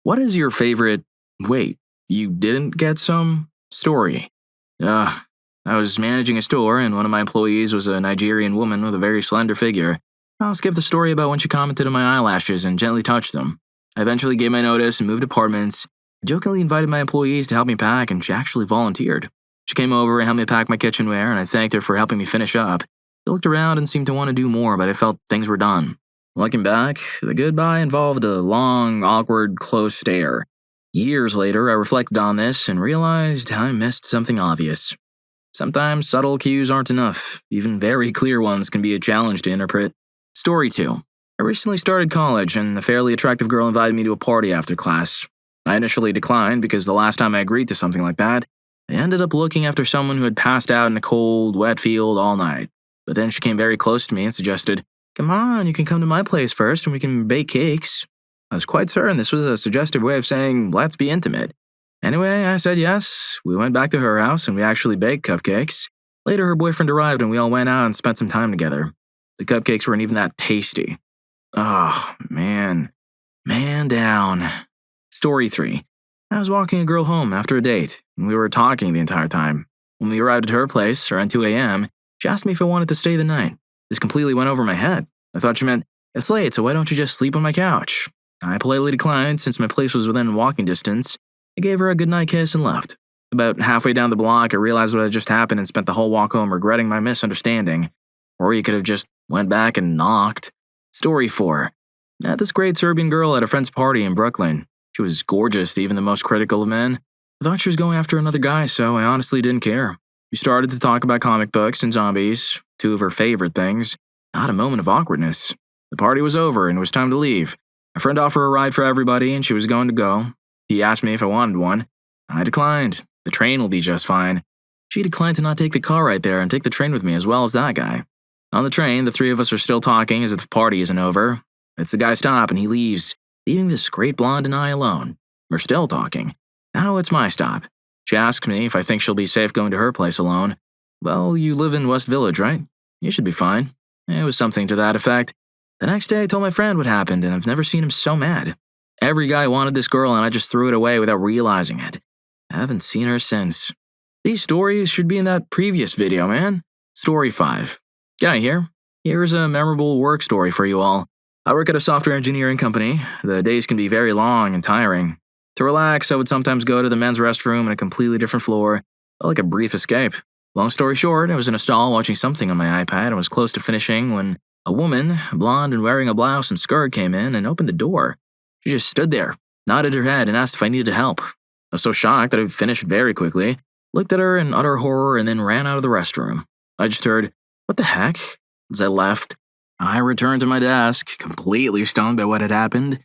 What is your favorite, wait, you didn't get some story? I was managing a store and one of my employees was a Nigerian woman with a very slender figure. I'll skip the story about when she commented on my eyelashes and gently touched them. I eventually gave my notice and moved apartments. I jokingly invited my employees to help me pack and she actually volunteered. She came over and helped me pack my kitchenware and I thanked her for helping me finish up. She looked around and seemed to want to do more, but I felt things were done. Looking back, the goodbye involved a long, awkward, close stare. Years later, I reflected on this and realized I missed something obvious. Sometimes subtle cues aren't enough. Even very clear ones can be a challenge to interpret. Story 2. I recently started college and a fairly attractive girl invited me to a party after class. I initially declined because the last time I agreed to something like that, I ended up looking after someone who had passed out in a cold, wet field all night. But then she came very close to me and suggested, "Come on, you can come to my place first and we can bake cakes." I was quite certain this was a suggestive way of saying, let's be intimate. Anyway, I said yes. We went back to her house and we actually baked cupcakes. Later, her boyfriend arrived and we all went out and spent some time together. The cupcakes weren't even that tasty. Oh, man. Man down. Story 3. I was walking a girl home after a date, and we were talking the entire time. When we arrived at her place, around 2 a.m., she asked me if I wanted to stay the night. This completely went over my head. I thought she meant, "It's late, so why don't you just sleep on my couch?" I politely declined since my place was within walking distance. I gave her a goodnight kiss and left. About halfway down the block, I realized what had just happened and spent the whole walk home regretting my misunderstanding. Or you could have just went back and knocked. Story 4. Met this great Serbian girl at a friend's party in Brooklyn. She was gorgeous to even the most critical of men. I thought she was going after another guy, so I honestly didn't care. We started to talk about comic books and zombies, two of her favorite things. Not a moment of awkwardness. The party was over and it was time to leave. My friend offered a ride for everybody and she was going to go. He asked me if I wanted one. I declined. The train will be just fine. She declined to not take the car right there and take the train with me as well as that guy. On the train, the three of us are still talking as if the party isn't over. It's the guy's stop and he leaves, leaving this great blonde and I alone. We're still talking. Now it's my stop. She asks me if I think she'll be safe going to her place alone. Well, you live in West Village, right? You should be fine. It was something to that effect. The next day I told my friend what happened and I've never seen him so mad. Every guy wanted this girl and I just threw it away without realizing it. I haven't seen her since. These stories should be in that previous video, man. Story 5. Guy here. Here's a memorable work story for you all. I work at a software engineering company. The days can be very long and tiring. To relax, I would sometimes go to the men's restroom on a completely different floor, like a brief escape. Long story short, I was in a stall watching something on my iPad and was close to finishing when a woman, blonde and wearing a blouse and skirt, came in and opened the door. She just stood there, nodded her head, and asked if I needed help. I was so shocked that I finished very quickly, looked at her in utter horror, and then ran out of the restroom. I just heard, "What the heck?" As I left. I returned to my desk, completely stunned by what had happened.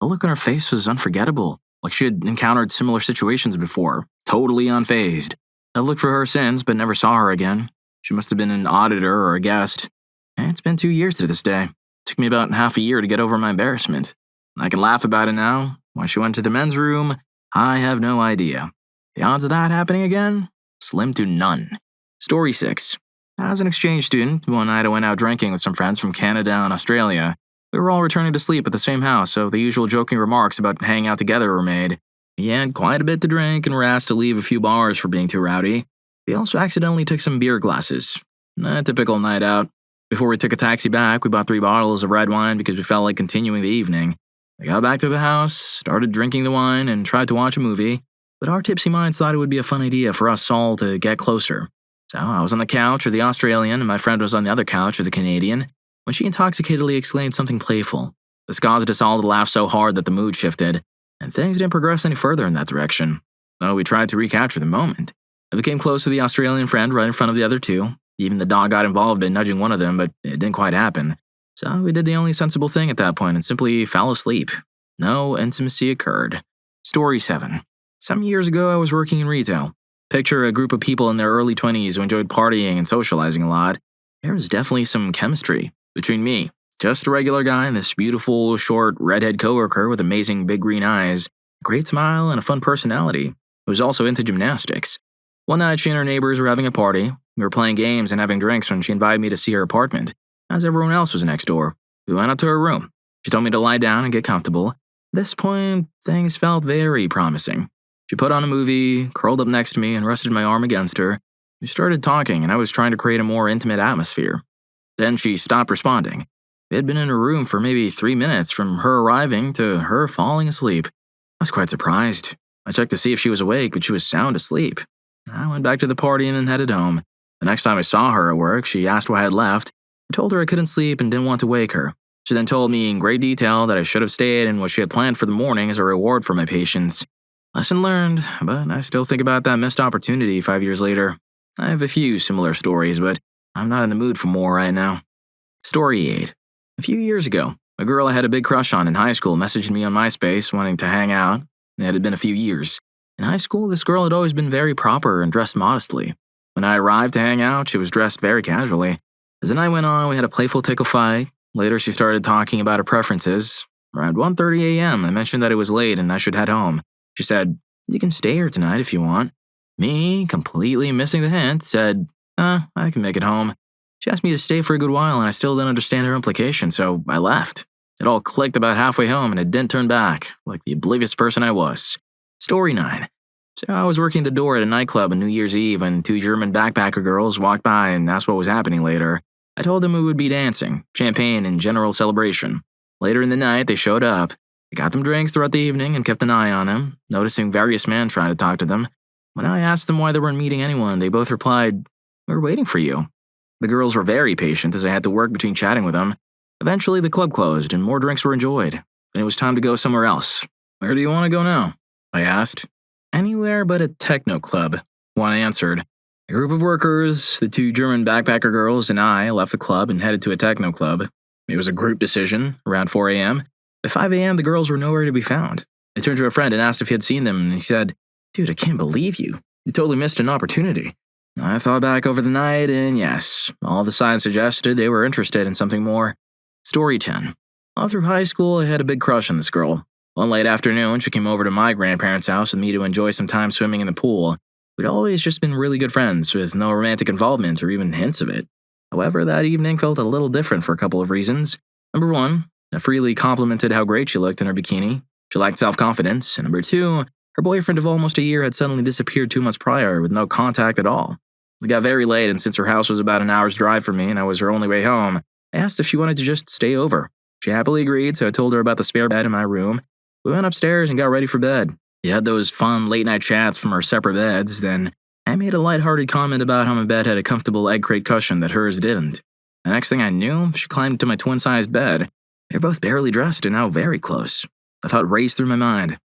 The look on her face was unforgettable, like she had encountered similar situations before, totally unfazed. I looked for her since, but never saw her again. She must have been an auditor or a guest. And it's been 2 years to this day. It took me about half a year to get over my embarrassment. I can laugh about it now. Why she went to the men's room, I have no idea. The odds of that happening again? Slim to none. Story 6. As an exchange student, one night I went out drinking with some friends from Canada and Australia. We were all returning to sleep at the same house, so the usual joking remarks about hanging out together were made. We had quite a bit to drink and were asked to leave a few bars for being too rowdy. We also accidentally took some beer glasses. A typical night out. Before we took a taxi back, we bought 3 bottles of red wine because we felt like continuing the evening. We got back to the house, started drinking the wine, and tried to watch a movie, but our tipsy minds thought it would be a fun idea for us all to get closer. So I was on the couch with the Australian, and my friend was on the other couch with the Canadian, when she intoxicatedly exclaimed something playful. This caused us all to laugh so hard that the mood shifted, and things didn't progress any further in that direction. Though we tried to recapture the moment. I became close to the Australian friend right in front of the other two. Even the dog got involved in nudging one of them, but it didn't quite happen. So we did the only sensible thing at that point and simply fell asleep. No intimacy occurred. Story 7. Some years ago, I was working in retail. Picture a group of people in their early 20s who enjoyed partying and socializing a lot. There was definitely some chemistry between me, just a regular guy, and this beautiful, short, redhead coworker with amazing big green eyes, a great smile, and a fun personality, who was also into gymnastics. One night, she and her neighbors were having a party. We were playing games and having drinks when she invited me to see her apartment, as everyone else was next door. We went up to her room. She told me to lie down and get comfortable. At this point, things felt very promising. She put on a movie, curled up next to me, and rested my arm against her. We started talking, and I was trying to create a more intimate atmosphere. Then she stopped responding. We had been in her room for maybe 3 minutes from her arriving to her falling asleep. I was quite surprised. I checked to see if she was awake, but she was sound asleep. I went back to the party and then headed home. The next time I saw her at work, she asked why I had left. I told her I couldn't sleep and didn't want to wake her. She then told me in great detail that I should have stayed and what she had planned for the morning as a reward for my patience. Lesson learned, but I still think about that missed opportunity 5 years later. I have a few similar stories, but I'm not in the mood for more right now. Story 8. A few years ago, a girl I had a big crush on in high school messaged me on MySpace wanting to hang out. It had been a few years. In high school, this girl had always been very proper and dressed modestly. When I arrived to hang out, she was dressed very casually. As the night went on, we had a playful tickle fight. Later, she started talking about her preferences. Around 1:30 a.m., I mentioned that it was late and I should head home. She said, "You can stay here tonight if you want." Me, completely missing the hint, said, I can make it home." She asked me to stay for a good while and I still didn't understand her implication, so I left. It all clicked about halfway home and I didn't turn back, like the oblivious person I was. Story 9. So I was working the door at a nightclub on New Year's Eve when 2 German backpacker girls walked by and asked what was happening later. I told them we would be dancing, champagne, and general celebration. Later in the night, they showed up. I got them drinks throughout the evening and kept an eye on them, noticing various men trying to talk to them. When I asked them why they weren't meeting anyone, they both replied, "We're waiting for you." The girls were very patient as I had to work between chatting with them. Eventually, the club closed and more drinks were enjoyed, and it was time to go somewhere else. "Where do you want to go now?" I asked. "Anywhere but a techno club," one answered. A group of workers, the 2 German backpacker girls, and I left the club and headed to a techno club. It was a group decision, around 4 a.m. By 5 a.m., the girls were nowhere to be found. I turned to a friend and asked if he had seen them, and he said, "Dude, I can't believe you. You totally missed an opportunity." I thought back over the night, and yes, all the signs suggested they were interested in something more. Story 10. All through high school, I had a big crush on this girl. One late afternoon, she came over to my grandparents' house with me to enjoy some time swimming in the pool. We'd always just been really good friends, with no romantic involvement or even hints of it. However, that evening felt a little different for a couple of reasons. Number 1, I freely complimented how great she looked in her bikini. She lacked self-confidence. And number 2, her boyfriend of almost a year had suddenly disappeared 2 months prior with no contact at all. We got very late, and since her house was about an hour's drive from me and I was her only way home, I asked if she wanted to just stay over. She happily agreed, so I told her about the spare bed in my room. We went upstairs and got ready for bed. We had those fun late-night chats from our separate beds, then I made a lighthearted comment about how my bed had a comfortable egg crate cushion that hers didn't. The next thing I knew, she climbed into my twin-sized bed. They were both barely dressed and now very close. A thought raced through my mind.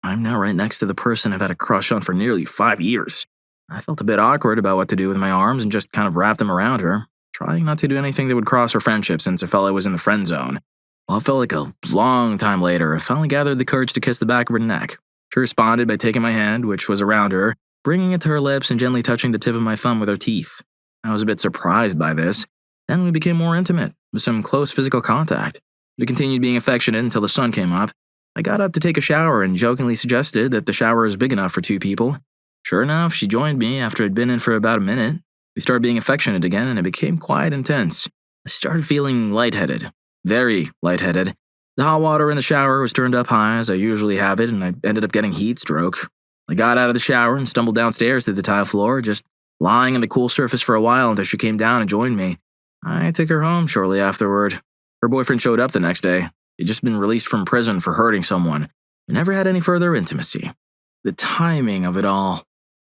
I'm now right next to the person I've had a crush on for nearly 5 years. I felt a bit awkward about what to do with my arms and just kind of wrapped them around her, trying not to do anything that would cross our friendship since I felt I was in the friend zone. Well, it felt like a long time later, I finally gathered the courage to kiss the back of her neck. She responded by taking my hand, which was around her, bringing it to her lips and gently touching the tip of my thumb with her teeth. I was a bit surprised by this. Then we became more intimate, with some close physical contact. We continued being affectionate until the sun came up. I got up to take a shower and jokingly suggested that the shower is big enough for 2 people. Sure enough, she joined me after I'd been in for about a minute. We started being affectionate again, and it became quite intense. I started feeling lightheaded. Very lightheaded. The hot water in the shower was turned up high, as I usually have it, and I ended up getting heat stroke. I got out of the shower and stumbled downstairs to the tile floor, just lying on the cool surface for a while until she came down and joined me. I took her home shortly afterward. Her boyfriend showed up the next day. He'd just been released from prison for hurting someone. We never had any further intimacy. The timing of it all.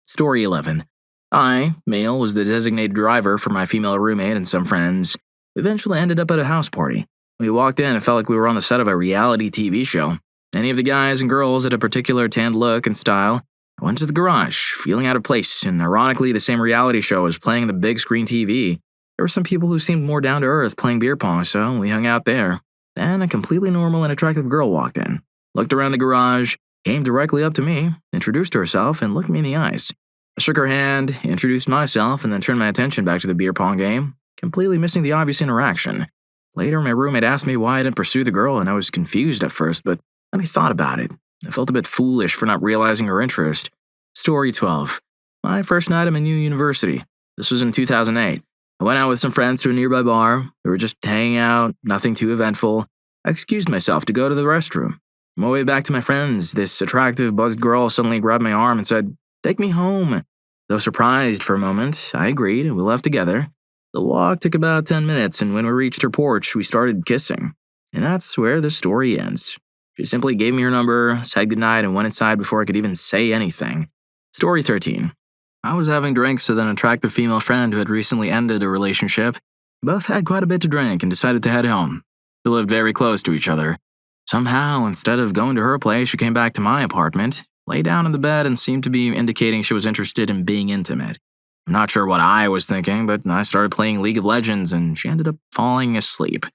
Story 11. I, male, was the designated driver for my female roommate and some friends. We eventually ended up at a house party. We walked in and felt like we were on the set of a reality TV show. Any of the guys and girls had a particular tanned look and style. I went to the garage, feeling out of place, and ironically, the same reality show was playing on the big screen TV. There were some people who seemed more down to earth playing beer pong, so we hung out there. Then a completely normal and attractive girl walked in, looked around the garage, came directly up to me, introduced herself, and looked me in the eyes. I shook her hand, introduced myself, and then turned my attention back to the beer pong game, completely missing the obvious interaction. Later, my roommate asked me why I didn't pursue the girl, and I was confused at first, but then I thought about it. I felt a bit foolish for not realizing her interest. Story 12. My first night at my new university. This was in 2008. I went out with some friends to a nearby bar. We were just hanging out, nothing too eventful. I excused myself to go to the restroom. On my way back to my friends, this attractive, buzzed girl suddenly grabbed my arm and said, "Take me home." Though surprised for a moment, I agreed and we left together. The walk took about 10 minutes, and when we reached her porch, we started kissing. And that's where the story ends. She simply gave me her number, said goodnight, and went inside before I could even say anything. Story 13. I was having drinks with an attractive female friend who had recently ended a relationship. We both had quite a bit to drink and decided to head home. We lived very close to each other. Somehow, instead of going to her place, she came back to my apartment, lay down in the bed, and seemed to be indicating she was interested in being intimate. I'm not sure what I was thinking, but I started playing League of Legends and she ended up falling asleep.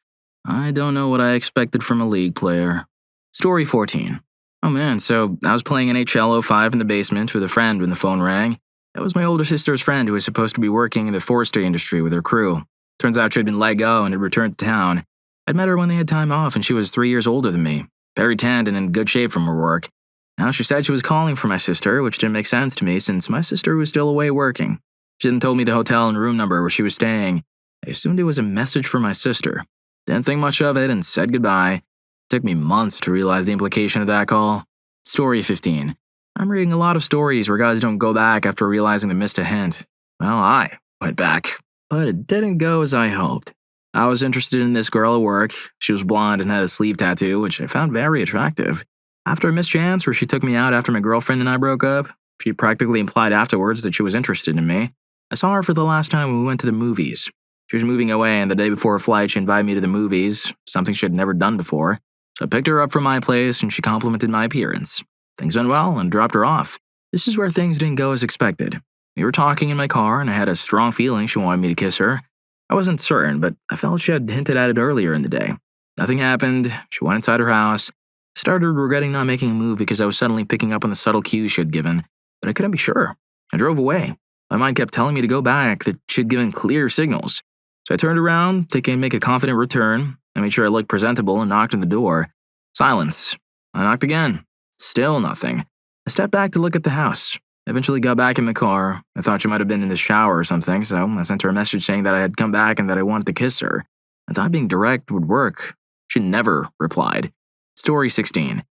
I don't know what I expected from a League player. Story 14. Oh man, so I was playing NHL 05 in the basement with a friend when the phone rang. That was my older sister's friend who was supposed to be working in the forestry industry with her crew. Turns out she'd been let go and had returned to town. I'd met her when they had time off and she was 3 years older than me, very tanned and in good shape from her work. Now she said she was calling for my sister, which didn't make sense to me since my sister was still away working. She then told me the hotel and room number where she was staying. I assumed it was a message for my sister. Didn't think much of it and said goodbye. It took me months to realize the implication of that call. Story 15. I'm reading a lot of stories where guys don't go back after realizing they missed a hint. Well, I went back, but it didn't go as I hoped. I was interested in this girl at work. She was blonde and had a sleeve tattoo, which I found very attractive. After a missed chance where she took me out after my girlfriend and I broke up, she practically implied afterwards that she was interested in me. I saw her for the last time when we went to the movies. She was moving away, and the day before her flight, she invited me to the movies, something she had never done before. So I picked her up from my place, and she complimented my appearance. Things went well, and dropped her off. This is where things didn't go as expected. We were talking in my car, and I had a strong feeling she wanted me to kiss her. I wasn't certain, but I felt she had hinted at it earlier in the day. Nothing happened. She went inside her house. I started regretting not making a move because I was suddenly picking up on the subtle cues she had given, but I couldn't be sure. I drove away. My mind kept telling me to go back, that she'd given clear signals. So I turned around, thinking I'd make a confident return. I made sure I looked presentable and knocked on the door. Silence. I knocked again. Still nothing. I stepped back to look at the house. I eventually got back in my car. I thought she might have been in the shower or something, so I sent her a message saying that I had come back and that I wanted to kiss her. I thought being direct would work. She never replied. Story 16.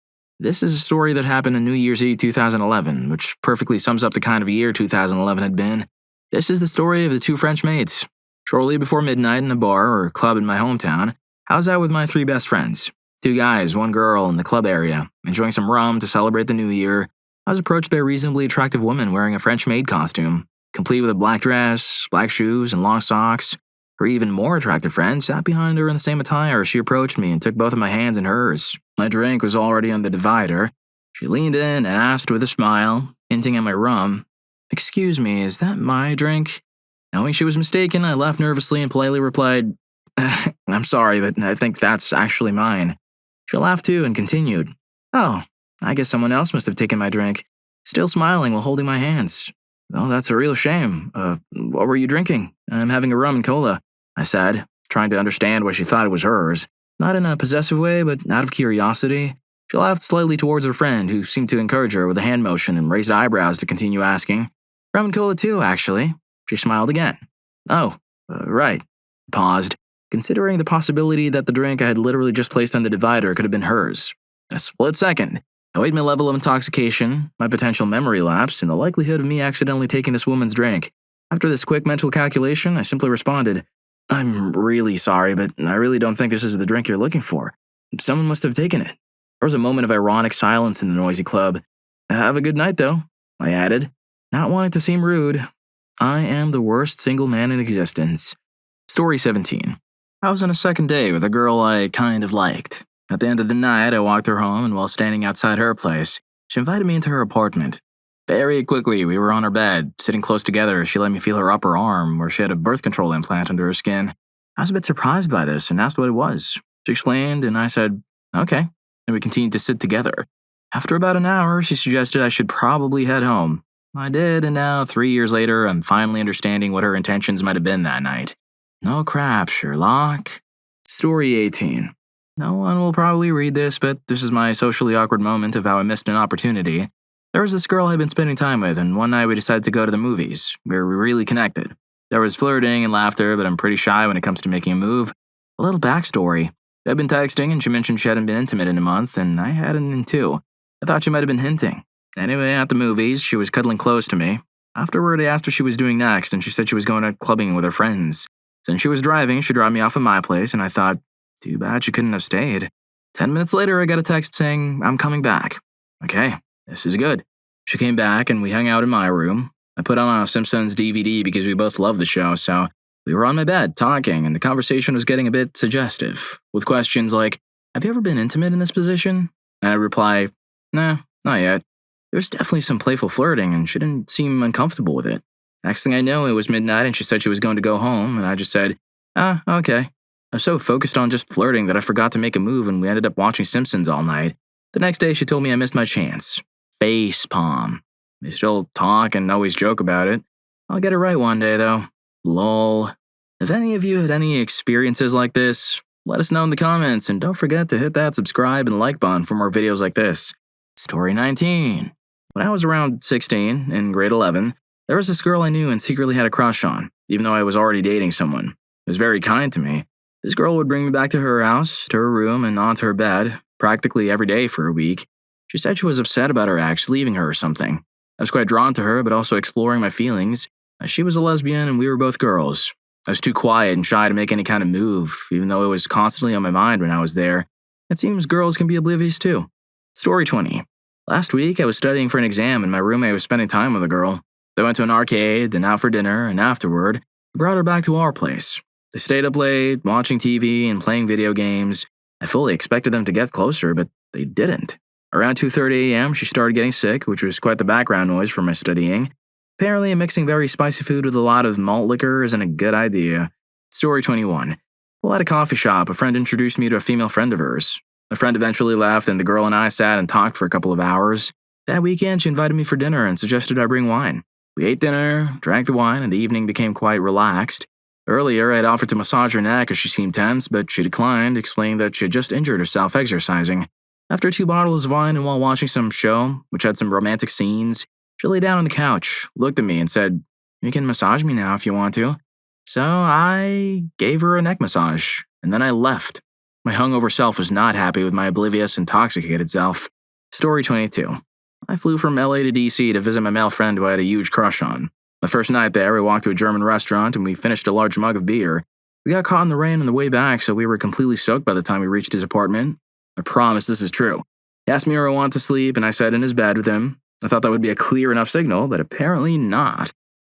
This is a story that happened on New Year's Eve 2011, which perfectly sums up the kind of year 2011 had been. This is the story of the two French maids. Shortly before midnight in a bar or club in my hometown, I was out with my three best friends. 2 guys, 1 girl in the club area, enjoying some rum to celebrate the new year. I was approached by a reasonably attractive woman wearing a French maid costume, complete with a black dress, black shoes, and long socks. Her even more attractive friend sat behind her in the same attire as she approached me and took both of my hands in hers. My drink was already on the divider. She leaned in and asked with a smile, hinting at my rum, "Excuse me, is that my drink?" Knowing she was mistaken, I laughed nervously and politely replied, "I'm sorry, but I think that's actually mine." She laughed too and continued, "Oh, I guess someone else must have taken my drink," still smiling while holding my hands. "Well, that's a real shame. What were you drinking?" "I'm having a rum and cola," I said, trying to understand why she thought it was hers. Not in a possessive way, but out of curiosity. She laughed slightly towards her friend, who seemed to encourage her with a hand motion and raised eyebrows to continue asking, "Rum and cola too, actually." She smiled again. "Oh, right." I paused, considering the possibility that the drink I had literally just placed on the divider could have been hers. A split second. I weighed my level of intoxication, my potential memory lapse, and the likelihood of me accidentally taking this woman's drink. After this quick mental calculation, I simply responded, "I'm really sorry, but I really don't think this is the drink you're looking for. Someone must have taken it." There was a moment of ironic silence in the noisy club. "Have a good night, though," I added, not wanting to seem rude. I am the worst single man in existence. Story 17. I was on a second date with a girl I kind of liked. At the end of the night, I walked her home, and while standing outside her place, she invited me into her apartment. Very quickly, we were on her bed, sitting close together as she let me feel her upper arm, where she had a birth control implant under her skin. I was a bit surprised by this and asked what it was. She explained, and I said, "Okay," and we continued to sit together. After about an hour, she suggested I should probably head home. I did, and now, 3 years later, I'm finally understanding what her intentions might have been that night. No crap, Sherlock. Story 18. No one will probably read this, but this is my socially awkward moment of how I missed an opportunity. There was this girl I'd been spending time with, and one night we decided to go to the movies, where we really connected. There was flirting and laughter, but I'm pretty shy when it comes to making a move. A little backstory. I'd been texting and she mentioned she hadn't been intimate in a month, and I hadn't in two. I thought she might have been hinting. Anyway, at the movies, she was cuddling close to me. Afterward, I asked what she was doing next, and she said she was going out clubbing with her friends. Since she was driving, she dropped me off at my place, and I thought, too bad she couldn't have stayed. 10 minutes later, I got a text saying, I'm coming back. Okay, this is good. She came back, and we hung out in my room. I put on a Simpsons DVD because we both loved the show, so we were on my bed talking, and the conversation was getting a bit suggestive, with questions like, have you ever been intimate in this position? And I reply, nah, not yet. There was definitely some playful flirting, and she didn't seem uncomfortable with it. Next thing I know, it was midnight, and she said she was going to go home, and I just said, okay. I was so focused on just flirting that I forgot to make a move, and we ended up watching Simpsons all night. The next day, she told me I missed my chance. Face palm. We still talk and always joke about it. I'll get it right one day, though. Lol. If any of you had any experiences like this, let us know in the comments, and don't forget to hit that subscribe and like button for more videos like this. Story 19. When I was around 16, in grade 11, there was this girl I knew and secretly had a crush on, even though I was already dating someone. It was very kind to me. This girl would bring me back to her house, to her room, and onto her bed, practically every day for a week. She said she was upset about her ex leaving her or something. I was quite drawn to her, but also exploring my feelings. She was a lesbian and we were both girls. I was too quiet and shy to make any kind of move, even though it was constantly on my mind when I was there. It seems girls can be oblivious too. Story 20. Last week, I was studying for an exam and my roommate was spending time with a girl. They went to an arcade, then out for dinner, and afterward, I brought her back to our place. They stayed up late, watching TV and playing video games. I fully expected them to get closer, but they didn't. Around 2:30 a.m., she started getting sick, which was quite the background noise for my studying. Apparently, mixing very spicy food with a lot of malt liquor isn't a good idea. Story 21. While at a coffee shop, a friend introduced me to a female friend of hers. The friend eventually left, and the girl and I sat and talked for a couple of hours. That weekend, she invited me for dinner and suggested I bring wine. We ate dinner, drank the wine, and the evening became quite relaxed. Earlier, I had offered to massage her neck as she seemed tense, but she declined, explaining that she had just injured herself exercising. After 2 bottles of wine and while watching some show, which had some romantic scenes, she lay down on the couch, looked at me, and said, you can massage me now if you want to. So I gave her a neck massage, and then I left. My hungover self was not happy with my oblivious, intoxicated self. Story 22. I flew from LA to DC to visit my male friend who I had a huge crush on. The first night there, we walked to a German restaurant and we finished a large mug of beer. We got caught in the rain on the way back, so we were completely soaked by the time we reached his apartment. I promise this is true. He asked me where I wanted to sleep, and I sat in his bed with him. I thought that would be a clear enough signal, but apparently not.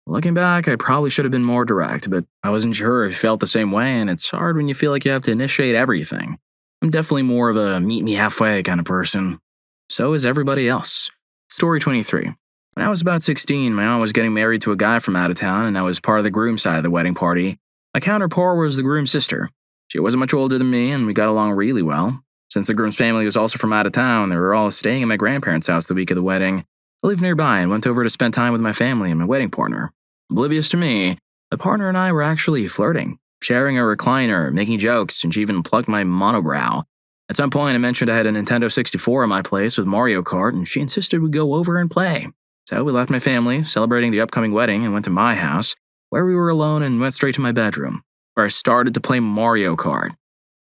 Looking back, I probably should have been more direct, but I wasn't sure if he felt the same way, and it's hard when you feel like you have to initiate everything. I'm definitely more of a meet me halfway kind of person. So is everybody else. Story 23. When I was about 16, my aunt was getting married to a guy from out of town, and I was part of the groom side of the wedding party. My counterpart was the groom's sister. She wasn't much older than me, and we got along really well. Since the groom's family was also from out of town, they were all staying at my grandparents' house the week of the wedding. I lived nearby and went over to spend time with my family and my wedding partner. Oblivious to me, the partner and I were actually flirting, sharing a recliner, making jokes, and she even plucked my monobrow. At some point, I mentioned I had a Nintendo 64 at my place with Mario Kart, and she insisted we go over and play. So we left my family, celebrating the upcoming wedding, and went to my house, where we were alone, and went straight to my bedroom, where I started to play Mario Kart.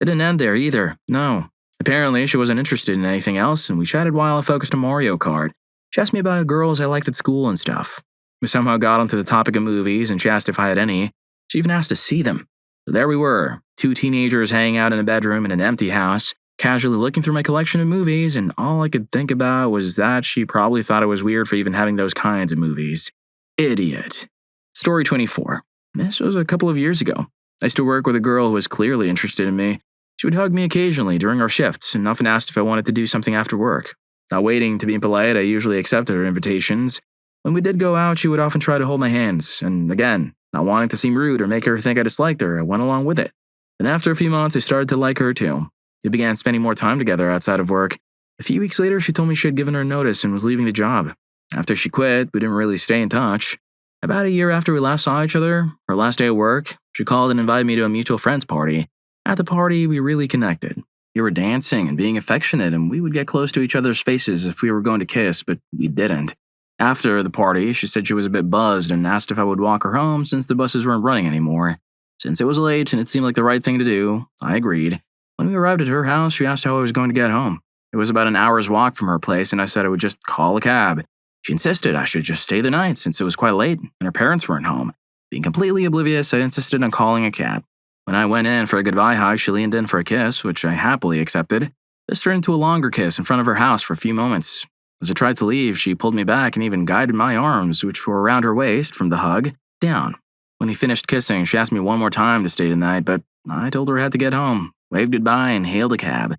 It didn't end there either, no. Apparently, she wasn't interested in anything else, and we chatted while I focused on Mario Kart. She asked me about girls I liked at school and stuff. We somehow got onto the topic of movies, and she asked if I had any. She even asked to see them. So there we were, 2 teenagers hanging out in a bedroom in an empty house, casually looking through my collection of movies, and all I could think about was that she probably thought it was weird for even having those kinds of movies. Idiot. Story 24. This was a couple of years ago. I used to work with a girl who was clearly interested in me. She would hug me occasionally during our shifts and often asked if I wanted to do something after work. Not waiting to be polite, I usually accepted her invitations. When we did go out, she would often try to hold my hands, and again, not wanting to seem rude or make her think I disliked her, I went along with it. Then after a few months, I started to like her too. We began spending more time together outside of work. A few weeks later, she told me she had given her notice and was leaving the job. After she quit, we didn't really stay in touch. About a year after we last saw each other, her last day of work, she called and invited me to a mutual friends party. At the party, we really connected. We were dancing and being affectionate, and we would get close to each other's faces if we were going to kiss, but we didn't. After the party, she said she was a bit buzzed and asked if I would walk her home since the buses weren't running anymore. Since it was late and it seemed like the right thing to do, I agreed. When we we arrived at her house, she asked how I was going to get home. It was about an hour's walk from her place, and I said I would just call a cab. She insisted I should just stay the night since it was quite late and her parents weren't home. Being completely oblivious, I insisted on calling a cab. When I went in for a goodbye hug, she leaned in for a kiss, which I happily accepted. This turned into a longer kiss in front of her house for a few moments. As I tried to leave, she pulled me back and even guided my arms, which were around her waist from the hug, down. When he finished kissing, she asked me one more time to stay the night, but I told her I had to get home, waved goodbye, and hailed a cab.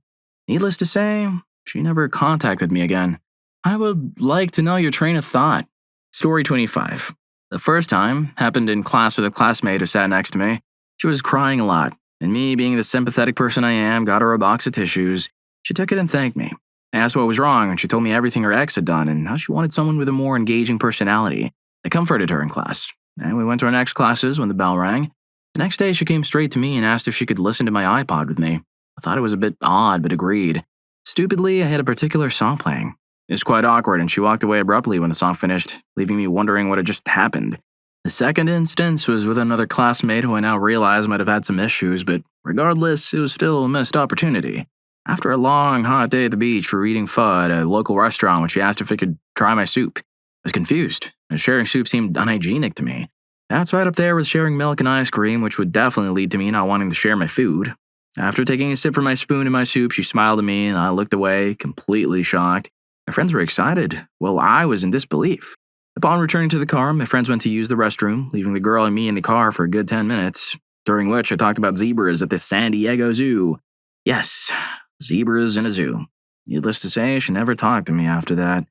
Needless to say, she never contacted me again. I would like to know your train of thought. Story 25. The first time happened in class with a classmate who sat next to me. She was crying a lot, and me, being the sympathetic person I am, got her a box of tissues. She took it and thanked me. I asked what was wrong, and she told me everything her ex had done and how she wanted someone with a more engaging personality. I comforted her in class, and we went to our next classes when the bell rang. The next day, she came straight to me and asked if she could listen to my iPod with me. I thought it was a bit odd, but agreed. Stupidly, I had a particular song playing. It was quite awkward, and she walked away abruptly when the song finished, leaving me wondering what had just happened. The second instance was with another classmate who I now realize might have had some issues, but regardless, it was still a missed opportunity. After a long, hot day at the beach for eating pho at a local restaurant when she asked if I could try my soup, I was confused, as sharing soup seemed unhygienic to me. That's right up there with sharing milk and ice cream, which would definitely lead to me not wanting to share my food. After taking a sip from my spoon in my soup, she smiled at me and I looked away, completely shocked. My friends were excited, while I was in disbelief. Upon returning to the car, my friends went to use the restroom, leaving the girl and me in the car for a good 10 minutes, during which I talked about zebras at the San Diego Zoo. Yes, zebras in a zoo. Needless to say, she never talked to me after that.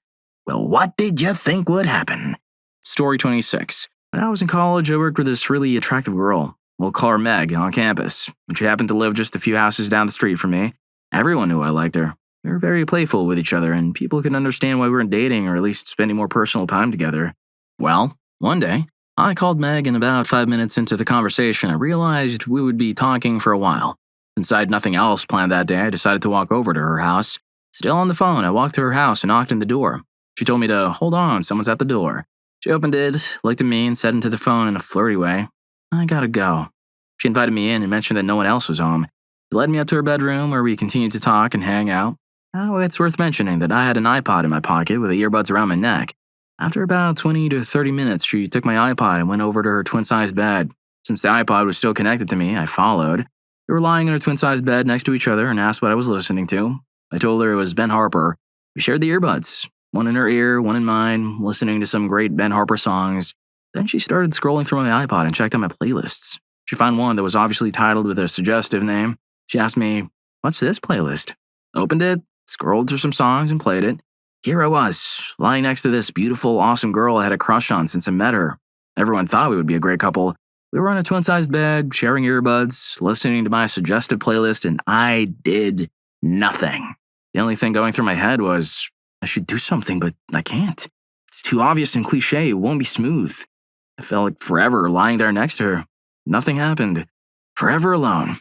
Well, what did you think would happen? Story 26. When I was in college, I worked with this really attractive girl. We'll call her Meg, on campus. When she happened to live just a few houses down the street from me, everyone knew I liked her. We were very playful with each other, and people could understand why we weren't dating or at least spending more personal time together. Well, one day, I called Meg, and about 5 minutes into the conversation, I realized we would be talking for a while. Since I had nothing else planned that day, I decided to walk over to her house. Still on the phone, I walked to her house and knocked on the door. She told me to hold on, someone's at the door. She opened it, looked at me, and said into the phone in a flirty way, I gotta go. She invited me in and mentioned that no one else was home. She led me up to her bedroom where we continued to talk and hang out. Oh, it's worth mentioning that I had an iPod in my pocket with the earbuds around my neck. After about 20 to 30 minutes, she took my iPod and went over to her twin-sized bed. Since the iPod was still connected to me, I followed. We were lying in her twin-sized bed next to each other and asked what I was listening to. I told her it was Ben Harper. We shared the earbuds, one in her ear, one in mine, listening to some great Ben Harper songs. Then she started scrolling through my iPod and checked out my playlists. She found one that was obviously titled with a suggestive name. She asked me, what's this playlist? Opened it, scrolled through some songs, and played it. Here I was, lying next to this beautiful, awesome girl I had a crush on since I met her. Everyone thought we would be a great couple. We were on a twin-sized bed, sharing earbuds, listening to my suggestive playlist, and I did nothing. The only thing going through my head was, I should do something, but I can't. It's too obvious and cliche, it won't be smooth. I felt like forever lying there next to her. Nothing happened. Forever alone.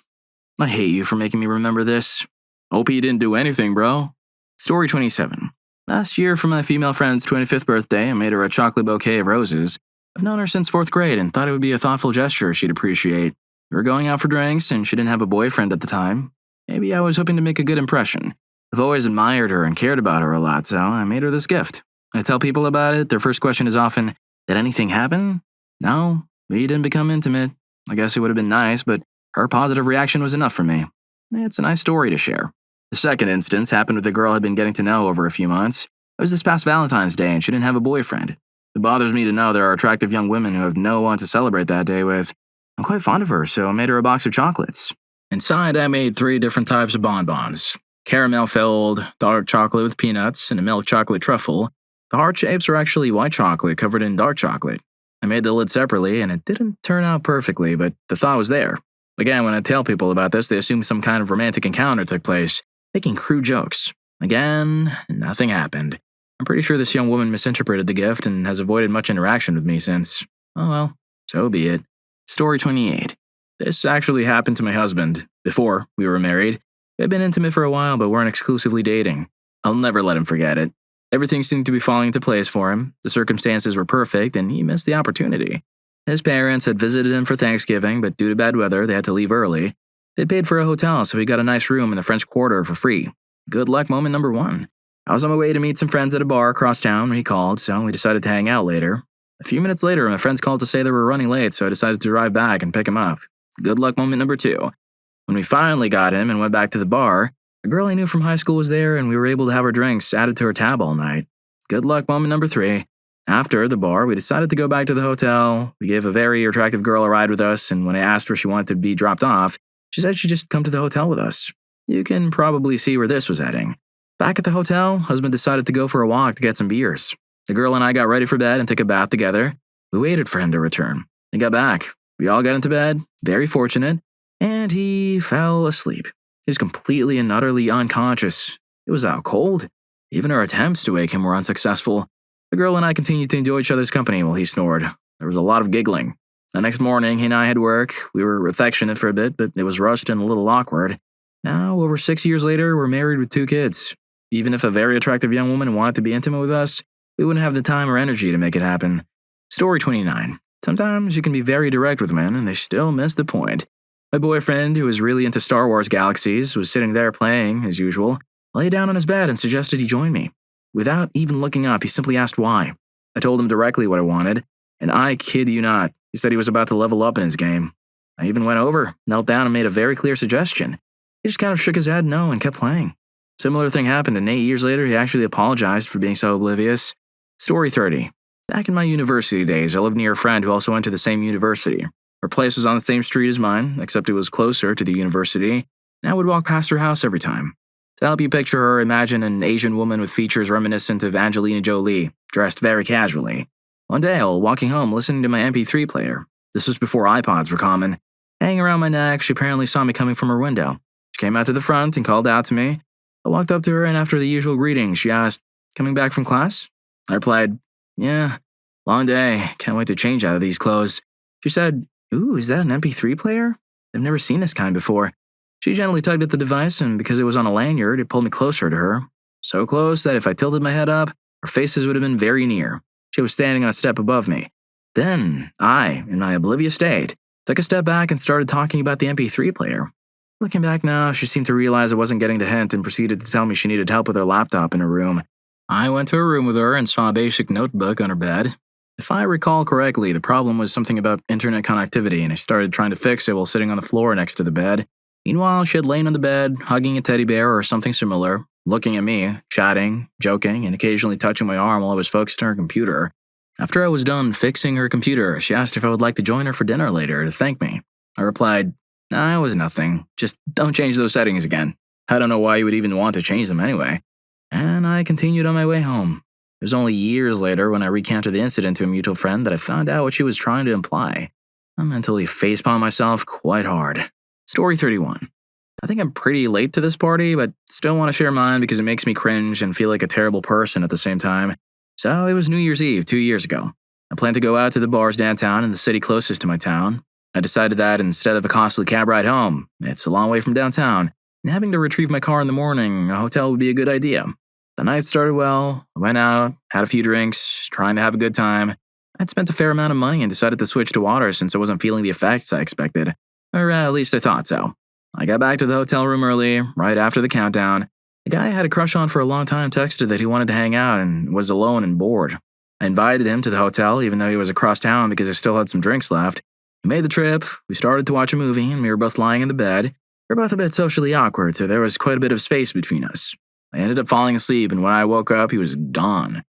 I hate you for making me remember this. Hope you didn't do anything, bro. Story 27. Last year, for my female friend's 25th birthday, I made her a chocolate bouquet of roses. I've known her since 4th grade and thought it would be a thoughtful gesture she'd appreciate. We were going out for drinks, and she didn't have a boyfriend at the time. Maybe I was hoping to make a good impression. I've always admired her and cared about her a lot, so I made her this gift. When I tell people about it, their first question is often, did anything happen? No, we didn't become intimate. I guess it would have been nice, but her positive reaction was enough for me. It's a nice story to share. The second instance happened with a girl I'd been getting to know over a few months. It was this past Valentine's Day, and she didn't have a boyfriend. It bothers me to know there are attractive young women who have no one to celebrate that day with. I'm quite fond of her, so I made her a box of chocolates. Inside, I made 3 different types of bonbons. Caramel-filled, dark chocolate with peanuts, and a milk chocolate truffle. The heart shapes are actually white chocolate covered in dark chocolate. I made the lid separately, and it didn't turn out perfectly, but the thought was there. Again, when I tell people about this, they assume some kind of romantic encounter took place, making crude jokes. Again, nothing happened. I'm pretty sure this young woman misinterpreted the gift and has avoided much interaction with me since. Oh well, so be it. Story 28. This actually happened to my husband, before we were married. We had been intimate for a while, but weren't exclusively dating. I'll never let him forget it. Everything seemed to be falling into place for him. The circumstances were perfect, and he missed the opportunity. His parents had visited him for Thanksgiving, but due to bad weather, they had to leave early. They paid for a hotel, so we got a nice room in the French Quarter for free. Good luck moment number 1. I was on my way to meet some friends at a bar across town when he called, so we decided to hang out later. A few minutes later, my friends called to say they were running late, so I decided to drive back and pick him up. Good luck moment number 2. When we finally got him and went back to the bar, a girl I knew from high school was there, and we were able to have our drinks added to her tab all night. Good luck moment number 3. After the bar, we decided to go back to the hotel. We gave a very attractive girl a ride with us, and when I asked her if she wanted to be dropped off, she said she'd just come to the hotel with us. You can probably see where this was heading. Back at the hotel, husband decided to go for a walk to get some beers. The girl and I got ready for bed and took a bath together. We waited for him to return. He got back. We all got into bed, very fortunate, and he fell asleep. He was completely and utterly unconscious. It was out cold. Even our attempts to wake him were unsuccessful. The girl and I continued to enjoy each other's company while he snored. There was a lot of giggling. The next morning, he and I had work. We were affectionate for a bit, but it was rushed and a little awkward. Now, over 6 years later, we're married with 2 kids. Even if a very attractive young woman wanted to be intimate with us, we wouldn't have the time or energy to make it happen. Story 29. Sometimes you can be very direct with men, and they still miss the point. My boyfriend, who was really into Star Wars galaxies, was sitting there playing, as usual, lay down on his bed and suggested he join me. Without even looking up, he simply asked why. I told him directly what I wanted, and I kid you not, he said he was about to level up in his game. I even went over, knelt down, and made a very clear suggestion. He just kind of shook his head no and kept playing. Similar thing happened, and 8 years later, he actually apologized for being so oblivious. Story 30. Back in my university days, I lived near a friend who also went to the same university. Her place was on the same street as mine, except it was closer to the university, and I would walk past her house every time. To help you picture her, imagine an Asian woman with features reminiscent of Angelina Jolie, dressed very casually. One day, while walking home listening to my MP3 player, this was before iPods were common, hanging around my neck, she apparently saw me coming from her window. She came out to the front and called out to me. I walked up to her, and after the usual greeting, she asked, "Coming back from class?" I replied, "Yeah, long day, can't wait to change out of these clothes." She said, "Ooh, is that an MP3 player? I've never seen this kind before." She gently tugged at the device, and because it was on a lanyard, it pulled me closer to her. So close that if I tilted my head up, our faces would have been very near. She was standing on a step above me. Then, I, in my oblivious state, took a step back and started talking about the MP3 player. Looking back now, she seemed to realize I wasn't getting the hint and proceeded to tell me she needed help with her laptop in her room. I went to her room with her and saw a basic notebook on her bed. If I recall correctly, the problem was something about internet connectivity, and I started trying to fix it while sitting on the floor next to the bed. Meanwhile, she had lain on the bed, hugging a teddy bear or something similar, looking at me, chatting, joking, and occasionally touching my arm while I was focused on her computer. After I was done fixing her computer, she asked if I would like to join her for dinner later to thank me. I replied, "Nah, it was nothing. Just don't change those settings again. I don't know why you would even want to change them anyway." And I continued on my way home. It was only years later when I recounted the incident to a mutual friend that I found out what she was trying to imply. I mentally facepalmed myself quite hard. Story 31. I think I'm pretty late to this party, but still want to share mine because it makes me cringe and feel like a terrible person at the same time. So it was New Year's Eve 2 years ago. I planned to go out to the bars downtown in the city closest to my town. I decided that instead of a costly cab ride home, it's a long way from downtown, and having to retrieve my car in the morning, a hotel would be a good idea. The night started well. I went out, had a few drinks, trying to have a good time. I'd spent a fair amount of money and decided to switch to water since I wasn't feeling the effects I expected. Or at least I thought so. I got back to the hotel room early, right after the countdown. The guy I had a crush on for a long time texted that he wanted to hang out and was alone and bored. I invited him to the hotel even though he was across town because I still had some drinks left. We made the trip, we started to watch a movie, and we were both lying in the bed. We were both a bit socially awkward, so there was quite a bit of space between us. I ended up falling asleep, and when I woke up, he was gone.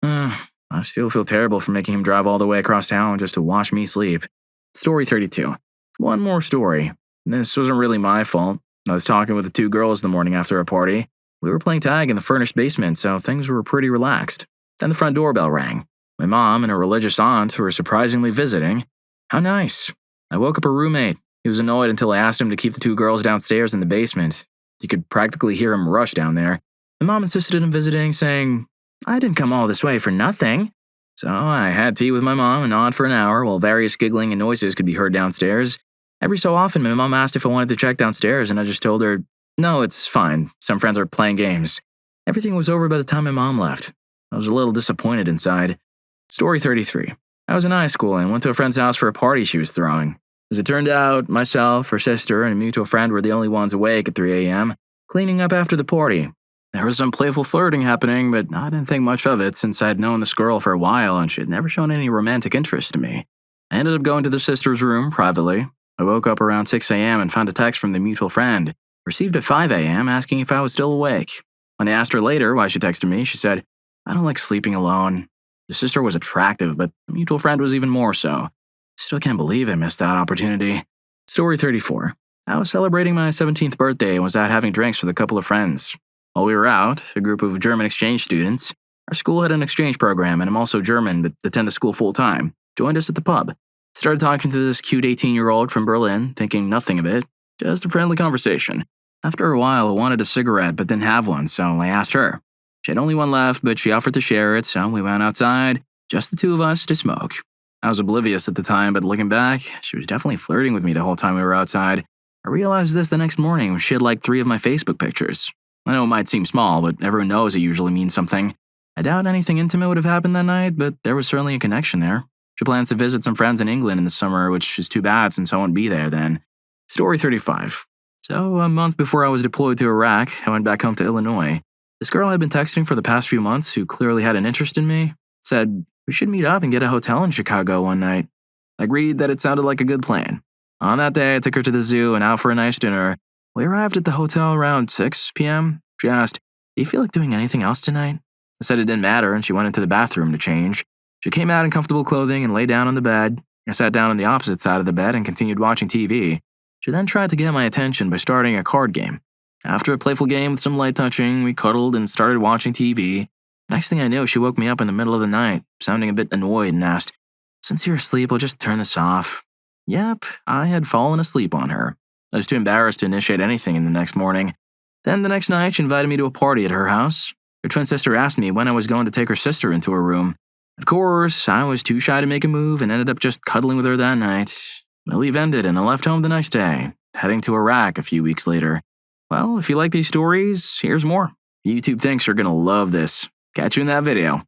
I still feel terrible for making him drive all the way across town just to watch me sleep. Story 32. One more story. This wasn't really my fault. I was talking with the 2 girls the morning after a party. We were playing tag in the furnished basement, so things were pretty relaxed. Then the front doorbell rang. My mom and her religious aunt were surprisingly visiting. How nice. I woke up her roommate. He was annoyed until I asked him to keep the 2 girls downstairs in the basement. You could practically hear him rush down there. My mom insisted on visiting, saying, "I didn't come all this way for nothing." So I had tea with my mom and aunt for an hour while various giggling and noises could be heard downstairs. Every so often, my mom asked if I wanted to check downstairs, and I just told her, "No, it's fine. Some friends are playing games." Everything was over by the time my mom left. I was a little disappointed inside. Story 33. I was in high school and went to a friend's house for a party she was throwing. As it turned out, myself, her sister, and a mutual friend were the only ones awake at 3 a.m., cleaning up after the party. There was some playful flirting happening, but I didn't think much of it since I'd known this girl for a while and she had never shown any romantic interest in me. I ended up going to the sister's room privately. I woke up around 6 a.m. and found a text from the mutual friend, received at 5 a.m. asking if I was still awake. When I asked her later why she texted me, she said, "I don't like sleeping alone." The sister was attractive, but the mutual friend was even more so. Still can't believe I missed that opportunity. Story 34. I was celebrating my 17th birthday and was out having drinks with a couple of friends. While we were out, a group of German exchange students, our school had an exchange program and I'm also German but attend the school full-time, joined us at the pub. Started talking to this cute 18-year-old from Berlin, thinking nothing of it, just a friendly conversation. After a while, I wanted a cigarette but didn't have one, so I asked her. She had only one left, but she offered to share it, so we went outside, just the two of us, to smoke. I was oblivious at the time, but looking back, she was definitely flirting with me the whole time we were outside. I realized this the next morning when she had liked 3 of my Facebook pictures. I know it might seem small, but everyone knows it usually means something. I doubt anything intimate would have happened that night, but there was certainly a connection there. She plans to visit some friends in England in the summer, which is too bad since I won't be there then. Story 35. So, a month before I was deployed to Iraq, I went back home to Illinois. This girl I'd been texting for the past few months, who clearly had an interest in me, said we should meet up and get a hotel in Chicago one night. I agreed that it sounded like a good plan. On that day, I took her to the zoo and out for a nice dinner. We arrived at the hotel around 6 p.m. She asked, "Do you feel like doing anything else tonight?" I said it didn't matter, and she went into the bathroom to change. She came out in comfortable clothing and lay down on the bed. I sat down on the opposite side of the bed and continued watching TV. She then tried to get my attention by starting a card game. After a playful game with some light touching, we cuddled and started watching TV. Next thing I knew, she woke me up in the middle of the night, sounding a bit annoyed, and asked, "Since you're asleep, I'll just turn this off." Yep, I had fallen asleep on her. I was too embarrassed to initiate anything in the next morning. Then the next night, she invited me to a party at her house. Her twin sister asked me when I was going to take her sister into her room. Of course, I was too shy to make a move and ended up just cuddling with her that night. My leave ended and I left home the next day, heading to Iraq a few weeks later. Well, if you like these stories, here's more. YouTube thinks you're gonna love this. Catch you in that video.